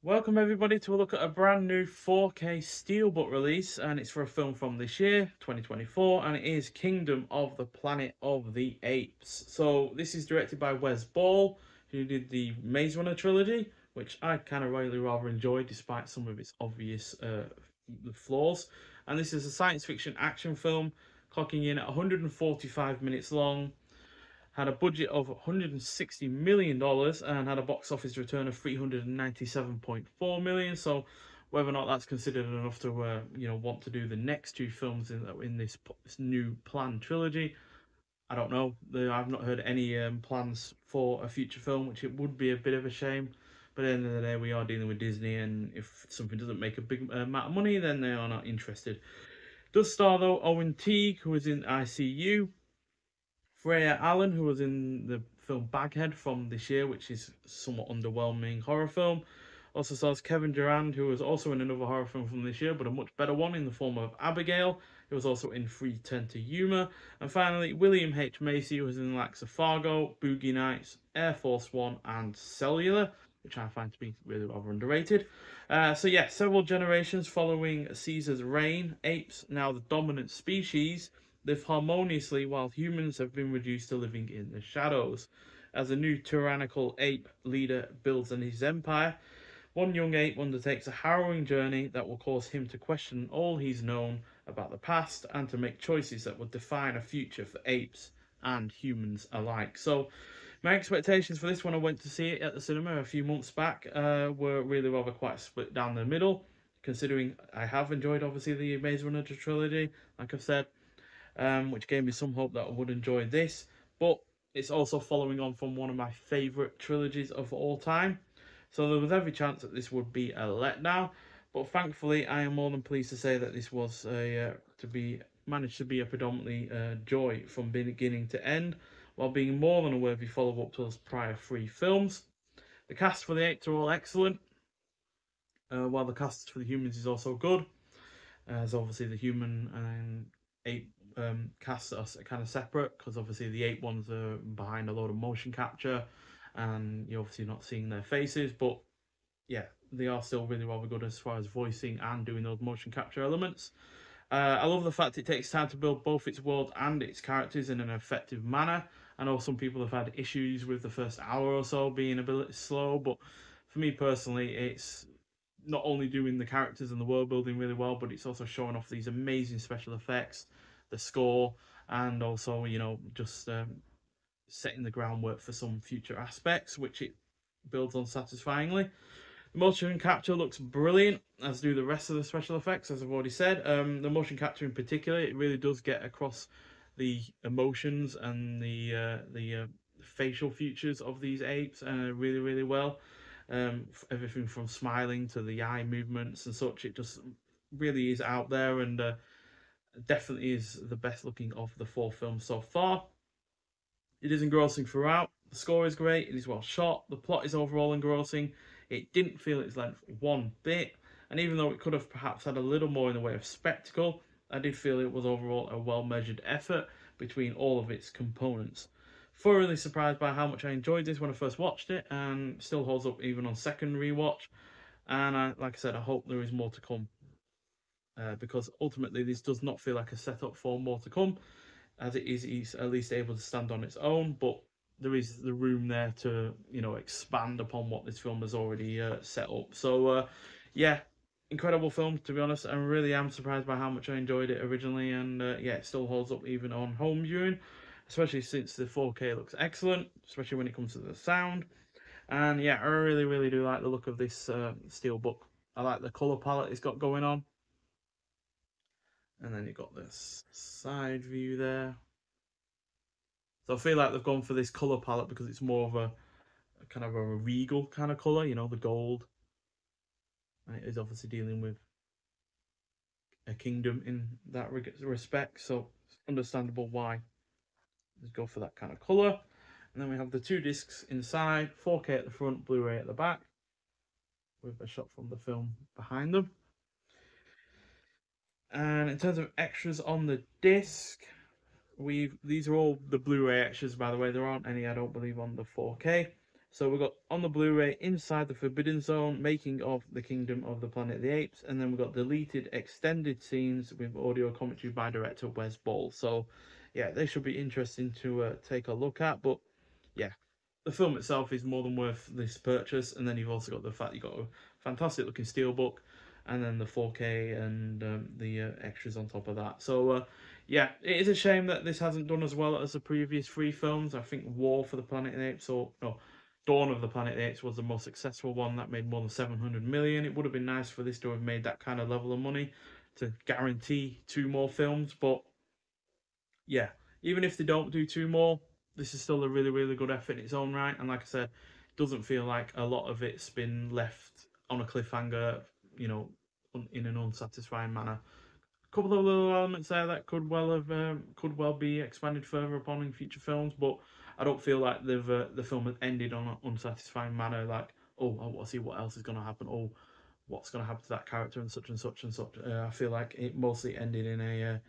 Welcome everybody to a look at a brand new 4K Steelbook release, and it's for a film from this year, 2024, and it is Kingdom of the Planet of the Apes. So this is directed by Wes Ball, who did the Maze Runner trilogy, which I kind of really rather enjoyed despite some of its obvious flaws. And this is a science fiction action film, clocking in at 145 minutes long, had a budget of $160 million and had a box office return of $397.4 million. So whether or not that's considered enough to want to do the next two films in this new planned trilogy, I don't know. I've not heard any plans for a future film, which it would be a bit of a shame. But at the end of the day, we are dealing with Disney, and if something doesn't make a big amount of money, then they are not interested. Does star though Owen Teague, who is in ICU, Freya Allen, who was in the film Baghead from this year, which is somewhat underwhelming horror film. Also stars Kevin Durand, who was also in another horror film from this year, but a much better one in the form of Abigail. He was also in Free Turn to Humour. And finally, William H. Macy, who was in the likes of Fargo, Boogie Nights, Air Force One, and Cellular, which I find to be really rather underrated. So yeah, several generations following Caesar's reign, apes, now the dominant species, live harmoniously while humans have been reduced to living in the shadows. As a new tyrannical ape leader builds his empire, one young ape undertakes a harrowing journey that will cause him to question all he's known about the past and to make choices that will define a future for apes and humans alike. So, my expectations for this when I went to see it at the cinema a few months back were really rather quite split down the middle, considering I have enjoyed obviously the Maze Runner trilogy, like I've said, which gave me some hope that I would enjoy this. But it's also following on from one of my favourite trilogies of all time. So there was every chance that this would be a letdown. But thankfully, I am more than pleased to say that this was managed to be a predominantly joy from beginning to end, while being more than a worthy follow up to those prior three films. The cast for the Apes are all excellent, while the cast for the humans is also good, as obviously the human and ape casts are kind of separate because obviously the ape ones are behind a load of motion capture and you're obviously not seeing their faces, but yeah, they are still really rather good as far as voicing and doing those motion capture elements. I love the fact it takes time to build both its world and its characters in an effective manner. I know some people have had issues with the first hour or so being a bit slow, but for me personally, it's not only doing the characters and the world building really well, but it's also showing off these amazing special effects, the score, and also just setting the groundwork for some future aspects, which it builds on satisfyingly. The motion capture looks brilliant, as do the rest of the special effects, as I've already said. The motion capture in particular, it really does get across the emotions and the facial features of these apes really, really well. Everything from smiling to the eye movements and such, it just really is out there and definitely is the best looking of the four films so far. It is engrossing throughout. The score is great. It is well shot. The plot is overall engrossing. It didn't feel its length one bit, and even though it could have perhaps had a little more in the way of spectacle, I did feel it was overall a well measured effort between all of its components. Thoroughly surprised by how much I enjoyed this when I first watched it, and still holds up even on second rewatch. And like I said, I hope there is more to come because ultimately this does not feel like a setup for more to come, as it is at least able to stand on its own. But there is the room there to expand upon what this film has already set up. So yeah, incredible film to be honest. I really am surprised by how much I enjoyed it originally, and yeah, it still holds up even on home viewing, especially since the 4K looks excellent, especially when it comes to the sound. And yeah, I really, really do like the look of this Steelbook. I like the color palette it's got going on. And then you've got this side view there. So I feel like they've gone for this color palette because it's more of a kind of a regal kind of color, the gold. And it is obviously dealing with a kingdom in that respect. So it's understandable why they go for that kind of color. And then we have the two discs inside, 4K at the front, Blu-ray at the back, with a shot from the film behind them. And in terms of extras on the disc, these are all the Blu-ray extras, by the way. There aren't any, I don't believe, on the 4K. So we've got on the Blu-ray Inside the Forbidden Zone, making of the Kingdom of the Planet of the Apes, and then we've got deleted extended scenes with audio commentary by director Wes Ball. So yeah, they should be interesting to take a look at. But yeah, the film itself is more than worth this purchase, and then you've also got the fact you've got a fantastic looking steelbook, and then the 4K and the extras on top of that. So yeah, it is a shame that this hasn't done as well as the previous three films. I think War for the Planet of the Apes, or no, Dawn of the Planet of the Apes was the most successful one that made more than 700 million. It would have been nice for this to have made that kind of level of money to guarantee two more films, but yeah, even if they don't do two more, this is still a really, really good effort in its own right. And like I said, it doesn't feel like a lot of it's been left on a cliffhanger, you know, in an unsatisfying manner. A couple of little elements there that could well be expanded further upon in future films, but I don't feel like the film has ended on an unsatisfying manner. Like, oh, I want to see what else is going to happen. Oh, what's going to happen to that character and such and such and such. I feel like it mostly ended in a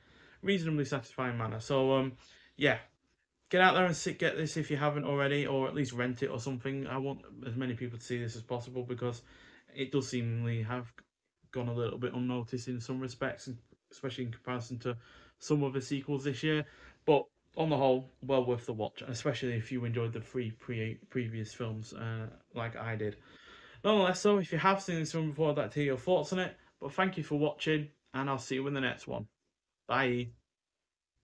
reasonably satisfying manner. So yeah, get out there and get this if you haven't already, or at least rent it or something. I want as many people to see this as possible because it does seemingly have gone a little bit unnoticed in some respects, especially in comparison to some of the sequels this year. But on the whole, well worth the watch, especially if you enjoyed the previous films like I did. Nonetheless, so if you have seen this one before, I'd like to hear your thoughts on it. But thank you for watching, and I'll see you in the next one. Bye.